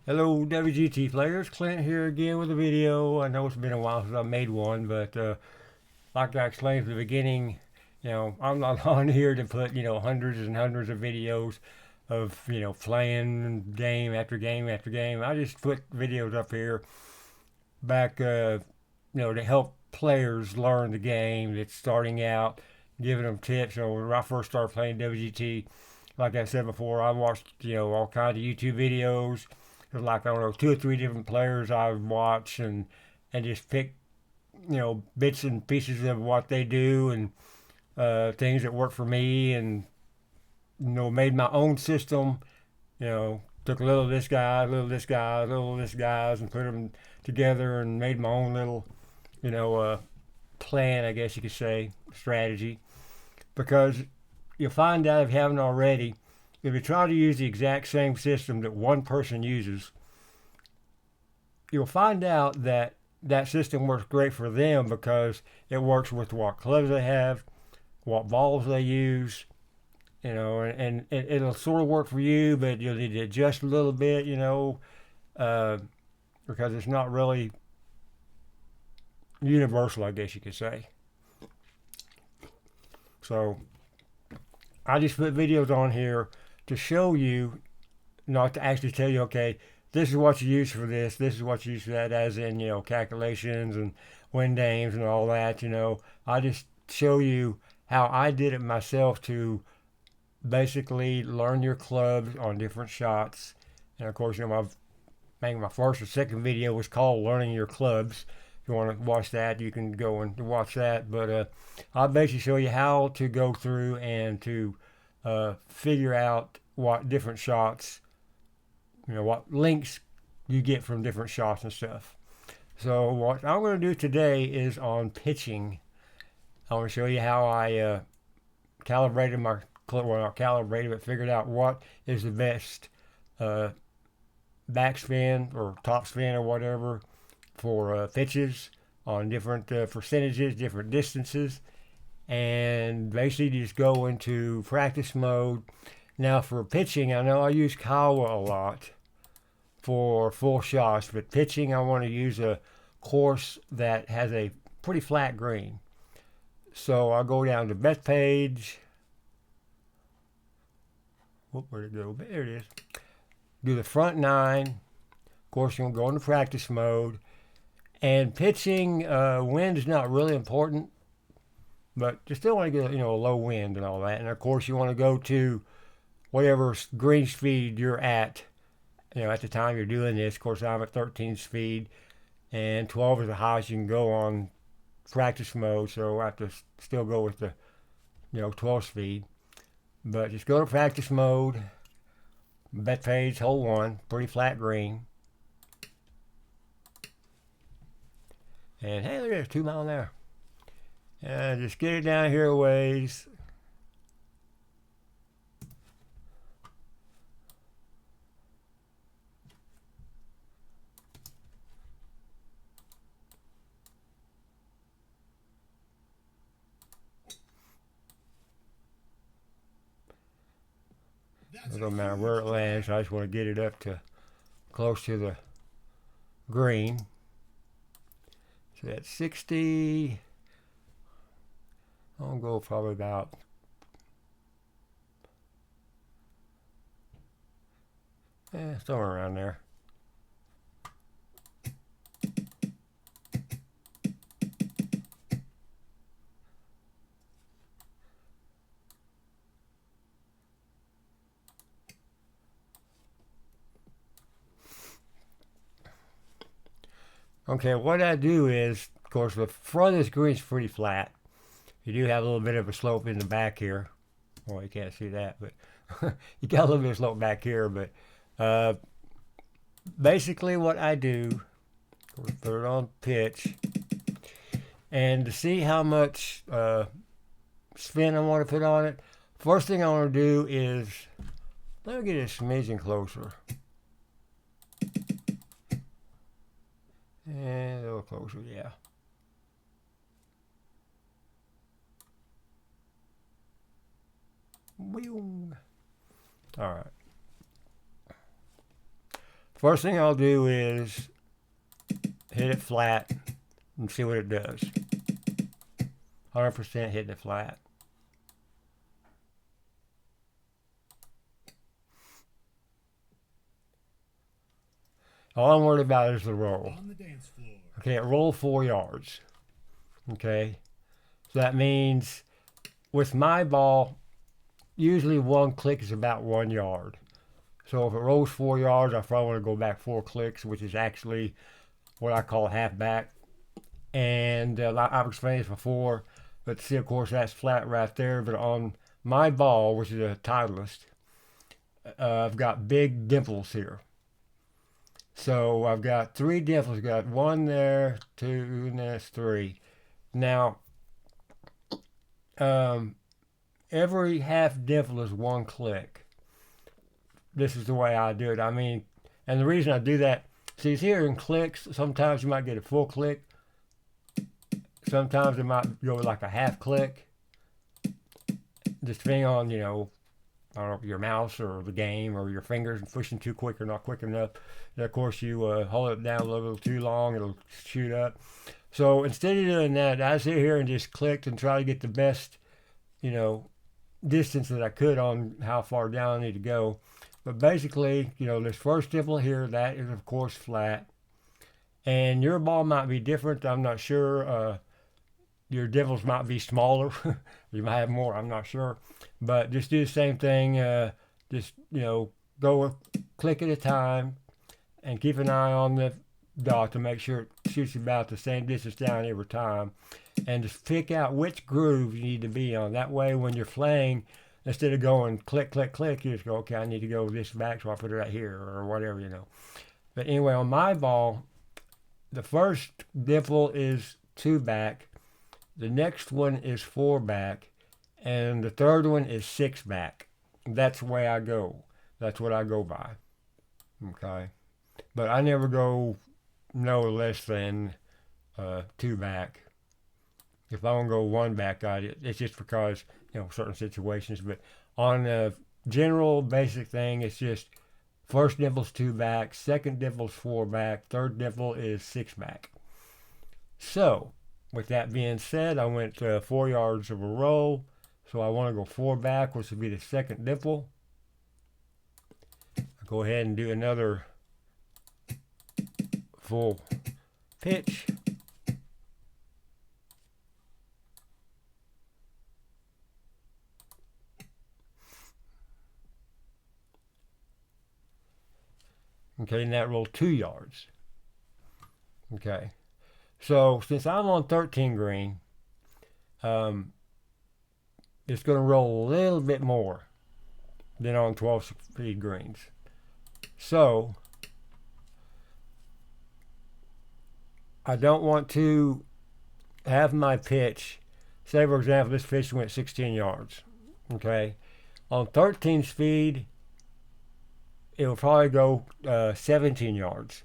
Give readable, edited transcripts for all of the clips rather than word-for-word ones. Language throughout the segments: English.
Hello WGT players, Clint here again with a video. I know it's been a while since I made one, but like I explained at the beginning, I'm not on here to put, hundreds and hundreds of videos of, playing game after game after game. I just put videos up here back, to help players learn the game that's starting out, giving them tips. When I first started playing WGT, like I said before, I watched, all kinds of YouTube videos. There's like, I don't know, two or three different players I've watched and just pick, bits and pieces of what they do and things that work for me and, made my own system, took a little of this guy, a little of this guy, a little of this guy's and put them together and made my own little, plan, I guess you could say, strategy. Because you'll find out if you haven't already, if you try to use the exact same system that one person uses, you'll find out that that system works great for them because it works with what clubs they have, what balls they use, and it'll sort of work for you, but you'll need to adjust a little bit, because it's not really universal, I guess you could say. So I just put videos on here to show you, not to actually tell you, okay, this is what you use for this is what you use for that, as in, calculations and win names and all that, I just show you how I did it myself to basically learn your clubs on different shots. And of course, my first or second video was called Learning Your Clubs. If you want to watch that, you can go and watch that. But I'll basically show you how to go through and to figure out what different shots, what links you get from different shots and stuff. So what I'm going to do today is on pitching. I want to show you how I calibrated my club. Well, not calibrated, but figured out what is the best backspin or topspin or whatever for pitches on different percentages, different distances, and basically just go into practice mode. Now for pitching, I know I use Kiowa a lot for full shots, but pitching I want to use a course that has a pretty flat green. So I'll go down to bet page. Where'd it go? There it is. Do the front nine. Of course, you'll go into practice mode. And pitching, wind is not really important, but you still want to get a low wind and all that. And of course, you want to go to whatever green speed you're at. At the time you're doing this. Of course, I'm at 13 speed, and 12 is the highest you can go on practice mode. So I have to still go with the 12 speed. But just go to practice mode. Bet page, hole one, pretty flat green. And hey, look at it, 2 mile an hour. And just get it down here a ways. It doesn't matter where it lands. I just want to get it up to close to the green. So that's 60. I'll go probably about somewhere around there. Okay, what I do is, of course, the front of this green is pretty flat. You do have a little bit of a slope in the back here. Well, you can't see that, but you got a little bit of slope back here. But basically what I do, put it on pitch, and to see how much spin I want to put on it, first thing I want to do is, let me get a smidgen closer. And a little closer, yeah. All right. First thing I'll do is hit it flat and see what it does. 100% hitting it flat. All I'm worried about is the roll. Okay, it rolled 4 yards. Okay, so that means with my ball, usually one click is about 1 yard. So if it rolls 4 yards, I probably want to go back 4 clicks, which is actually what I call half back. And I've explained this before, but see, of course, that's flat right there. But on my ball, which is a Titleist, I've got big dimples here. So I've got 3 dimples. Got 1 there, 2, and that's 3. Now, every half dimple is 1 click. This is the way I do it. I mean, and the reason I do that, see, it's here in clicks. Sometimes you might get a full click. Sometimes it might go like a half click. Just depending on, you know, I don't know, your mouse or the game or your fingers pushing too quick or not quick enough. And of course, you hold it down a little too long, it'll shoot up. So instead of doing that, I sit here and just clicked and try to get the best, you know, distance that I could on how far down I need to go. But basically, you know, this first dimple here, that is of course flat. And your ball might be different. I'm not sure. Your dimples might be smaller. You might have more. I'm not sure. But just do the same thing. Just, you know, go a click at a time and keep an eye on the dot to make sure it shoots about the same distance down every time. And just pick out which groove you need to be on. That way, when you're playing, instead of going click, click, click, you just go, okay, I need to go this back, so I'll put it right here or whatever, you know. But anyway, on my ball, the first dimple is 2 back. The next one is 4 back. And the third one is 6 back. That's the way I go. That's what I go by. Okay. But I never go no less than 2 back. If I want to go 1 back, it's just because, you know, certain situations. But on a general basic thing, it's just first dimple's 2 back, second dimple's 4 back, third dimple is 6 back. So, with that being said, I went 4 yards of a roll. So I want to go 4 back, which would be the second dimple. I'll go ahead and do another full pitch. Okay, and that rolled 2 yards. Okay, so since I'm on 13 green, it's going to roll a little bit more than on 12 speed greens. So I don't want to have my pitch, say for example this pitch went 16 yards. Okay, on 13 speed it will probably go 17 yards,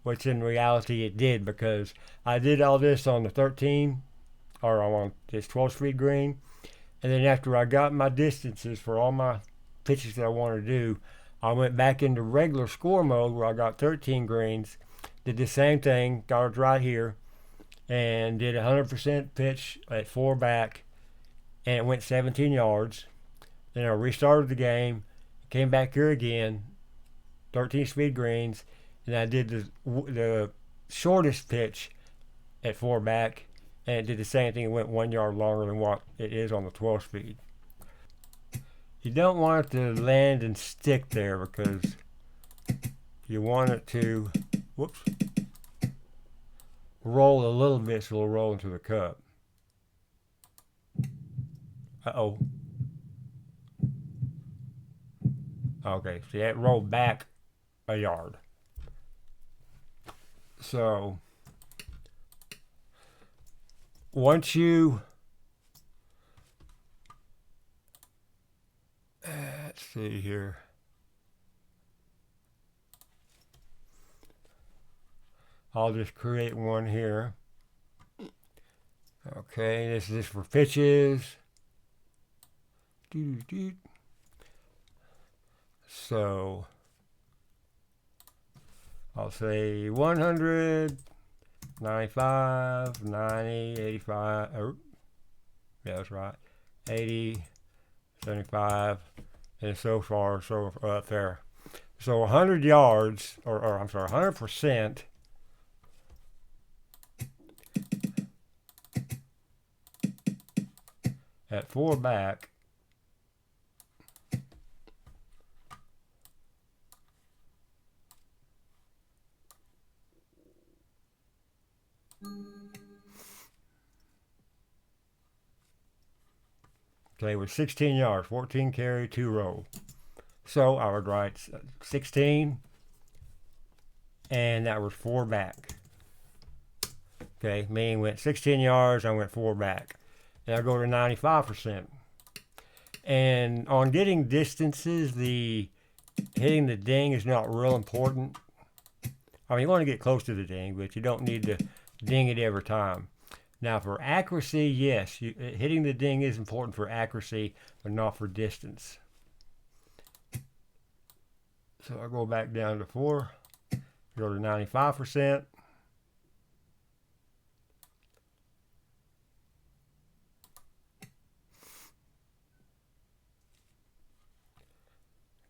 which in reality it did, because I did all this on the 13 or on this 12 speed green. And then after I got my distances for all my pitches that I wanted to do, I went back into regular score mode where I got 13 greens, did the same thing, got it right here, and did 100% pitch at 4 back, and it went 17 yards. Then I restarted the game, came back here again, 13 speed greens, and I did the shortest pitch at 4 back, and it did the same thing. It went 1 yard longer than what it is on the 12 speed. You don't want it to land and stick there, because you want it to, whoops, roll a little bit so it'll roll into the cup. Uh-oh. Okay, see, that rolled back a yard. So once you, let's see here. I'll just create one here. Okay, this is for pitches. So I'll say 100, 95, 90, 85, yeah, that's right, 80, 75, and so far, so up there. So 100 yards, or I'm sorry, 100% at 4 back okay, with 16 yards, 14 carry, 2 roll. So I would write 16, and that was 4 back. Okay, meaning went 16 yards, I went 4 back. And I go to 95%. And on getting distances, the hitting the ding is not real important. I mean, you want to get close to the ding, but you don't need to ding it every time. Now, for accuracy, yes, hitting the ding is important for accuracy, but not for distance. So I go back down to 4, go to 95%.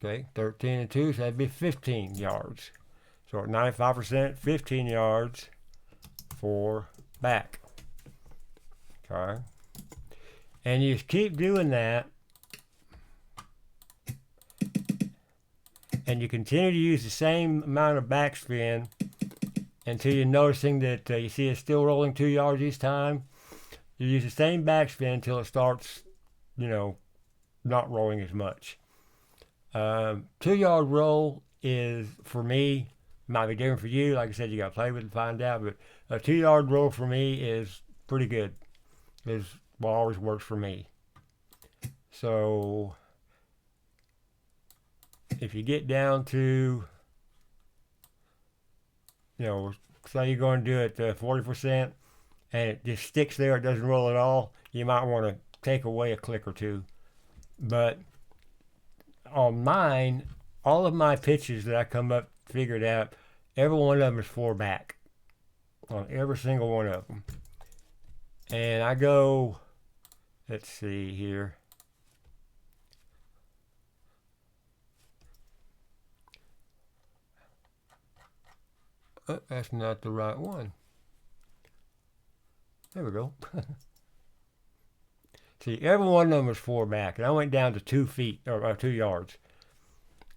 Okay, 13 and 2, so that'd be 15 yards. So at 95%, 15 yards for back. Okay. And you just keep doing that. And you continue to use the same amount of backspin until you're noticing that you see it's still rolling 2 yards each time. You use the same backspin until it starts, you know, not rolling as much. 2-yard roll is, for me, might be different for you. Like I said, you got to play with it and find out. But a 2-yard roll for me is pretty good. Is what always works for me. So if you get down to, you know, say you're going to do it 40% and it just sticks there, it doesn't roll at all, you might want to take away a click or two. But on mine, all of my pitches that I come up figured out, every one of them is 4 back on every single one of them. And I go, let's see here. Oh, that's not the right one. There we go. See, every one of them was 4 back, and I went down to 2 feet or 2 yards.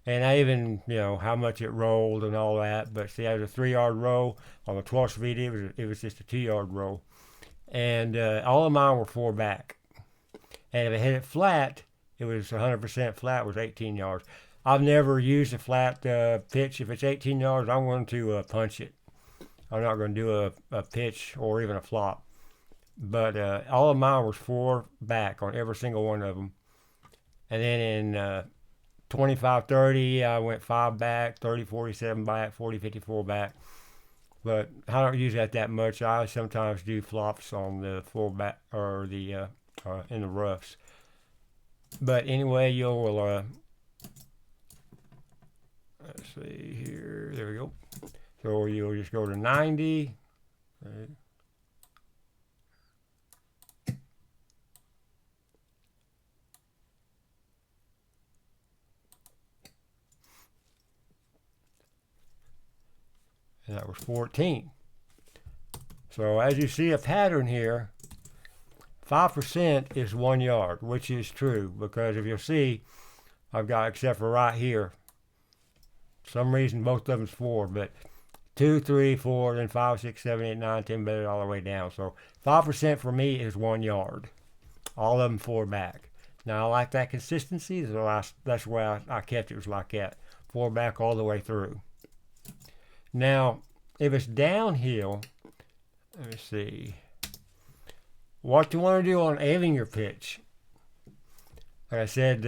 And I even, you know, how much it rolled and all that. But see, I was a 3-yard roll on the 12 speed. It was just a 2-yard roll, and all of mine were 4 back. And if I hit it flat, it was 100% flat. Was 18 yards. I've never used a flat pitch. If it's 18 yards, I'm going to punch it. I'm not going to do a pitch or even a flop. But all of mine was 4 back on every single one of them. And then in 25-30, I went 5 back, 30-47 back, 40-54 back. But I don't use that much. I sometimes do flops on the 4 back or the in the roughs. But anyway, you'll let's see here. There we go. So you'll just go to 90. Right. And that was 14. So as you see a pattern here, 5% is 1 yard, which is true, because if you'll see, I've got, except for right here, some reason both of them's 4, but 2, 3, 4, then 5, 6, 7, 8, 9, 10, better all the way down. So 5% for me is 1 yard. All of them 4 back. Now I like that consistency, so that's why I kept it was like that. 4 back all the way through. Now, if it's downhill, let me see. What you want to do on aiming your pitch, like I said,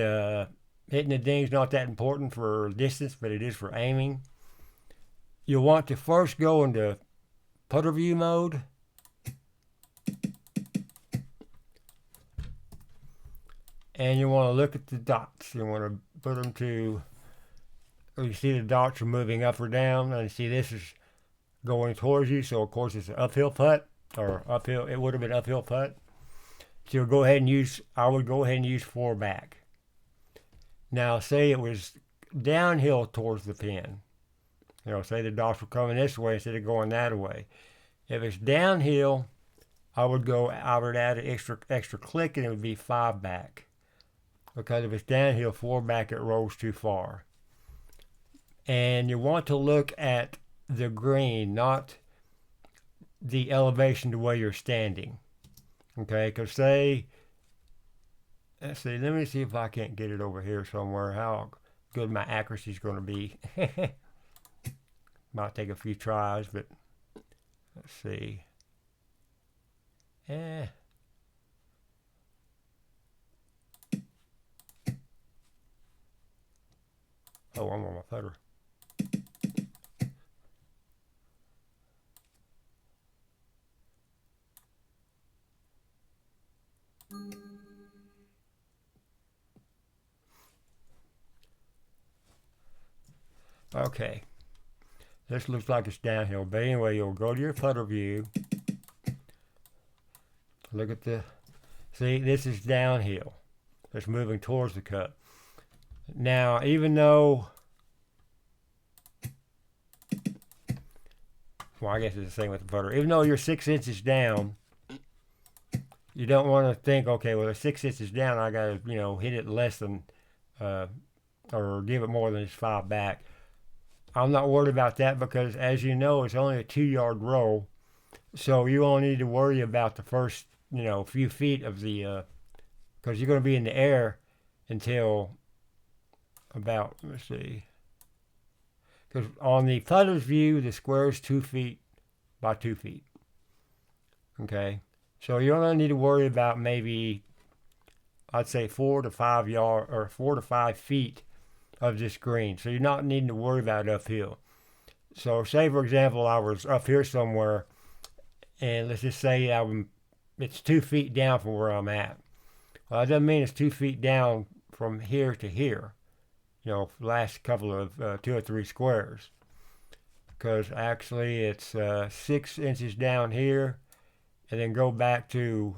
hitting the ding's not that important for distance, but it is for aiming. You'll want to first go into putter view mode. And you want to look at the dots. You want to put them to you see the dots are moving up or down, and you see this is going towards you. So of course it's an uphill putt, or uphill. It would have been uphill putt. So you'll go ahead and use. I would go ahead and use 4 back. Now say it was downhill towards the pin. Say the dots were coming this way instead of going that way. If it's downhill, I would add an extra click, and it would be 5 back. Because if it's downhill, 4 back, it rolls too far. And you want to look at the green, not the elevation the way you're standing. Okay, because let's see, let me see if I can't get it over here somewhere, how good my accuracy is going to be. Might take a few tries, but let's see. Oh, I'm on my putter. Okay, this looks like it's downhill, but anyway, you'll go to your putter view. Look at see, this is downhill. It's moving towards the cup. Now, even though, well, I guess it's the same with the putter. Even though you're 6 inches down, you don't want to think, okay, well, it's 6 inches down, I got to, hit it less than, or give it more than it's 5 back. I'm not worried about that because, as you know, it's only a 2-yard roll. So you only need to worry about the first, few feet of the, because you're going to be in the air until about, let's see. Because on the putter's view, the square is 2 feet by 2 feet. Okay. So you only need to worry about maybe, I'd say 4 to 5 feet of this green. So you're not needing to worry about it uphill. So say, for example, I was up here somewhere, and let's just say it's 2 feet down from where I'm at. Well, that doesn't mean it's 2 feet down from here to here. Last couple of 2 or 3 squares. Because actually it's 6 inches down here, and then go back to,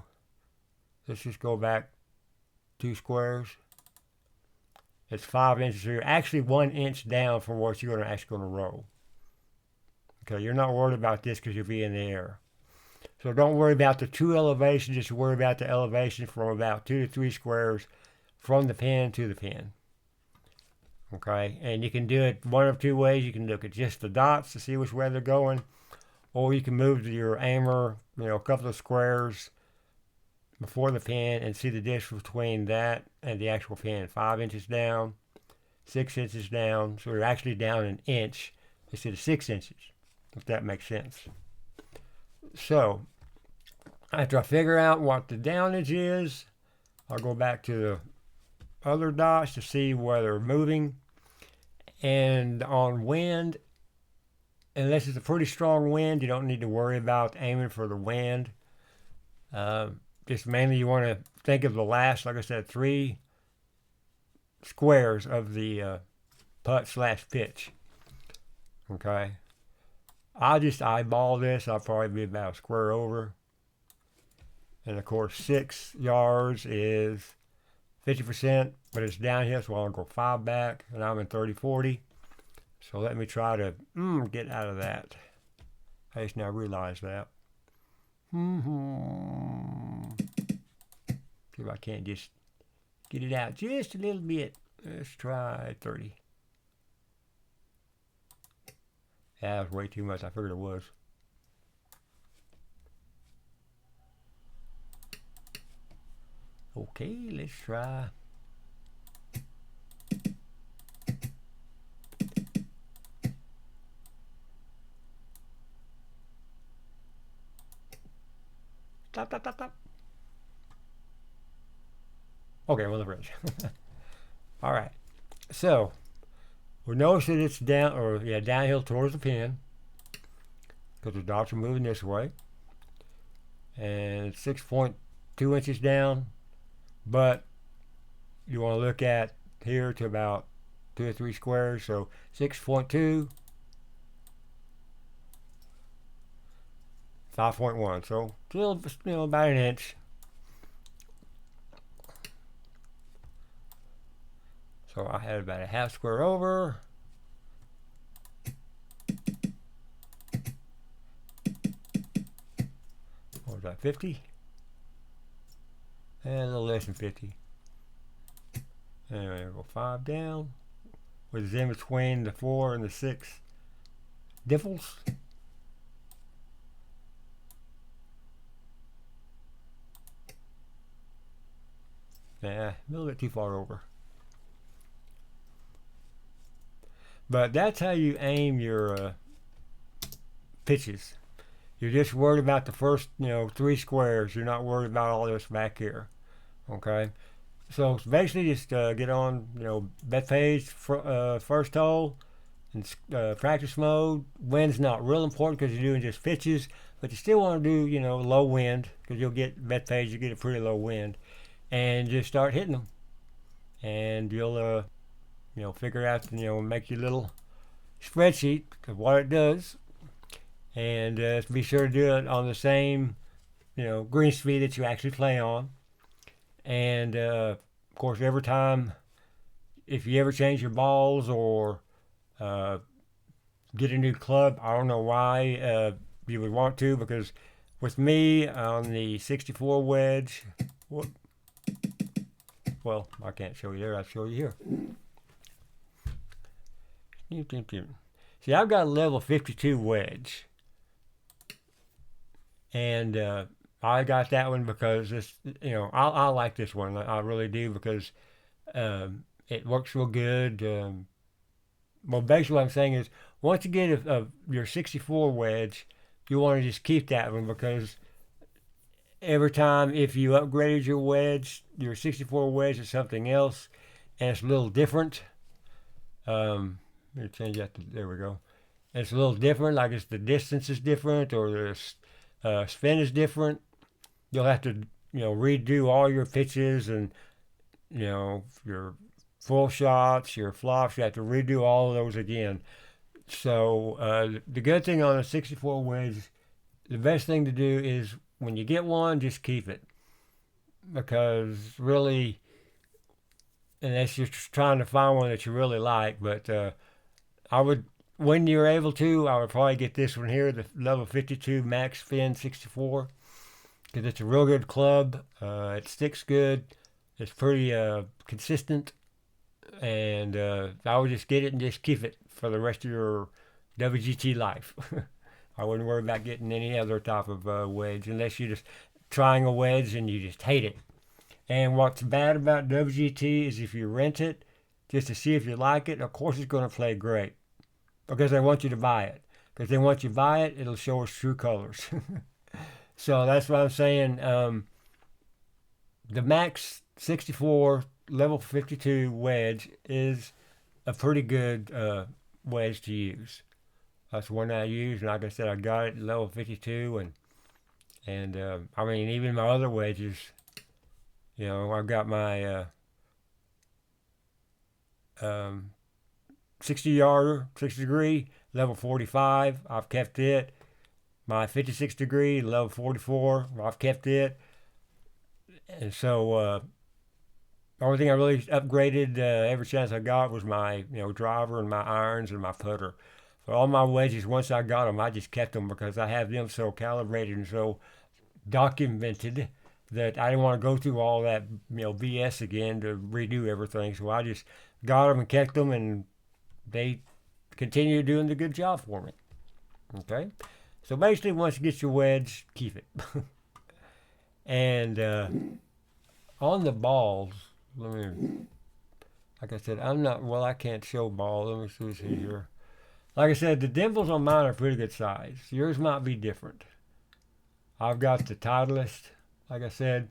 let's just go back 2 squares. It's 5 inches here. Actually 1 inch down from what you're actually going to roll. Okay, you're not worried about this because you'll be in the air. So don't worry about the true elevation, just worry about the elevation from about 2 to 3 squares from the pin to the pin. Okay, and you can do it one of 2 ways. You can look at just the dots to see which way they're going, or you can move to your aimer, a couple of squares before the pin and see the distance between that and the actual pin. 5 inches down, 6 inches down, so you're actually down an inch instead of 6 inches, if that makes sense. So, after I figure out what the downage is, I'll go back to the other dots to see where they're moving. And on wind, unless it's a pretty strong wind, you don't need to worry about aiming for the wind. Just mainly you want to think of the last, like I said, 3 squares of the putt/pitch. Okay. I'll just eyeball this. I'll probably be about a square over. And of course, 6 yards is 50%, but it's downhill, so I'll go 5 back, and I'm in 30-40. So let me try to get out of that. I just now realized that. See if I can't just get it out just a little bit. Let's try 30. Yeah, that was way too much. I figured it was. Okay, let's try. Stop. Okay, well, the bridge. All right. So, we notice that it's downhill towards the pin because the dots are moving this way. And it's 6.2 inches down. But you want to look at here to about 2 or 3 squares. So 6.2, 5.1. So still, about an inch. So I had about a half square over. What was that, 50? And a little less than 50. Anyway, we'll go 5 down, which is in between the 4 and the 6 dimples. Nah, a little bit too far over. But that's how you aim your pitches. You're just worried about the first, 3 squares. You're not worried about all this back here. Okay? So basically just get on, bet page, first hole, and practice mode. Wind's not real important because you're doing just pitches, but you still want to do, low wind, because you'll get bet page, you get a pretty low wind, and just start hitting them. And you'll, figure out, make your little spreadsheet of what it does, and be sure to do it on the same, green speed that you actually play on. And of course, every time, if you ever change your balls or get a new club, I don't know why you would want to, because with me on the 64 wedge, well, I can't show you there, I'll show you here. See, I've got a level 52 wedge, and I got that one because this, I like this one. I really do, because it works real good. Well, basically what I'm saying is, once you get your 64 wedge, you want to just keep that one, because every time if you upgraded your wedge, your 64 wedge to something else, and it's a little different, let me change that to, there we go. It's a little different, like the distance is different, or the spin is different. You'll have to, redo all your pitches, and, your full shots, your flops, you have to redo all of those again. So the good thing on a 64 wedge, the best thing to do is when you get one, just keep it. Because really, unless you're trying to find one that you really like, but I would, when you're able to, I would probably get this one here, the level 52 Max Fin 64, because it's a real good club. It sticks good. It's pretty consistent, and I would just get it and just keep it for the rest of your WGT life. I wouldn't worry about getting any other type of wedge, unless you're just trying a wedge and you just hate it. And what's bad about WGT is if you rent it just to see if you like it, of course it's going to play great, because they want you to buy it. Because then once you buy it, it'll show us true colors. So that's what I'm saying. The Max 64 level 52 wedge is a pretty good wedge to use. That's one I use, and like I said, I got it at level 52, and I mean, even my other wedges, I've got my 60 yarder, 60 degree, level 45. I've kept it. My 56 degree, level 44. I've kept it. And so the only thing I really upgraded every chance I got was my driver and my irons and my putter. For all my wedges, once I got them, I just kept them, because I have them so calibrated and so documented that I didn't want to go through all that BS again to redo everything. So I just got them and kept them, and they continue doing the good job for me. Okay, so basically, once you get your wedge, keep it. And on the balls, like I said, I can't show balls. Let me see here. Like I said, the dimples on mine are pretty good size. Yours might be different. I've got the Titleist, like I said.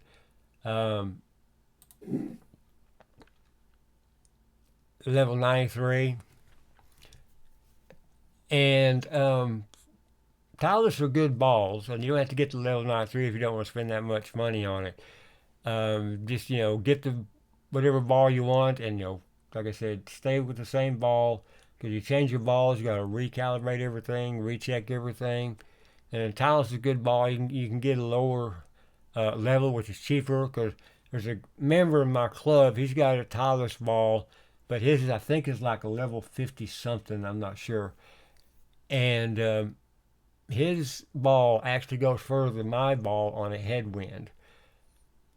Level 93. And Titleists are good balls, and you don't have to get to level 93 if you don't want to spend that much money on it. Just, get the whatever ball you want, and, like I said, stay with the same ball. Because you change your balls, you got to recalibrate everything, recheck everything. And a Talus is a good ball. You can get a lower level, which is cheaper. Because there's a member in my club, he's got a Talus ball, but his I think is like a level 50 something. I'm not sure. And his ball actually goes further than my ball on a headwind.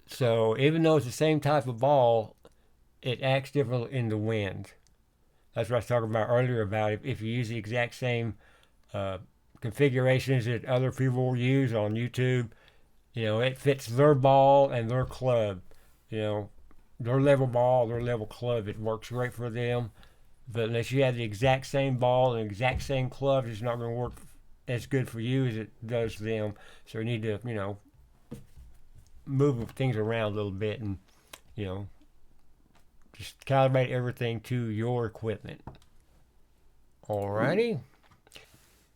So even though it's the same type of ball, it acts different in the wind. That's what I was talking about earlier about if you use the exact same uh, configurations that other people use on YouTube, it fits their ball and their club. You know, their level ball, their level club, it works great for them. But unless you have the exact same ball and exact same club, it's not going to work as good for you as it does them. So you need to, move things around a little bit and, you know, just calibrate everything to your equipment. Alrighty.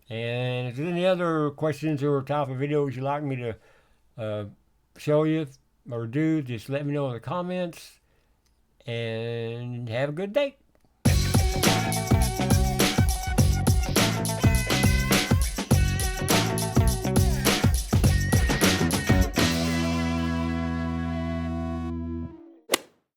And if there's any other questions or type of videos you'd like me to show you or do, just let me know in the comments. And have a good day.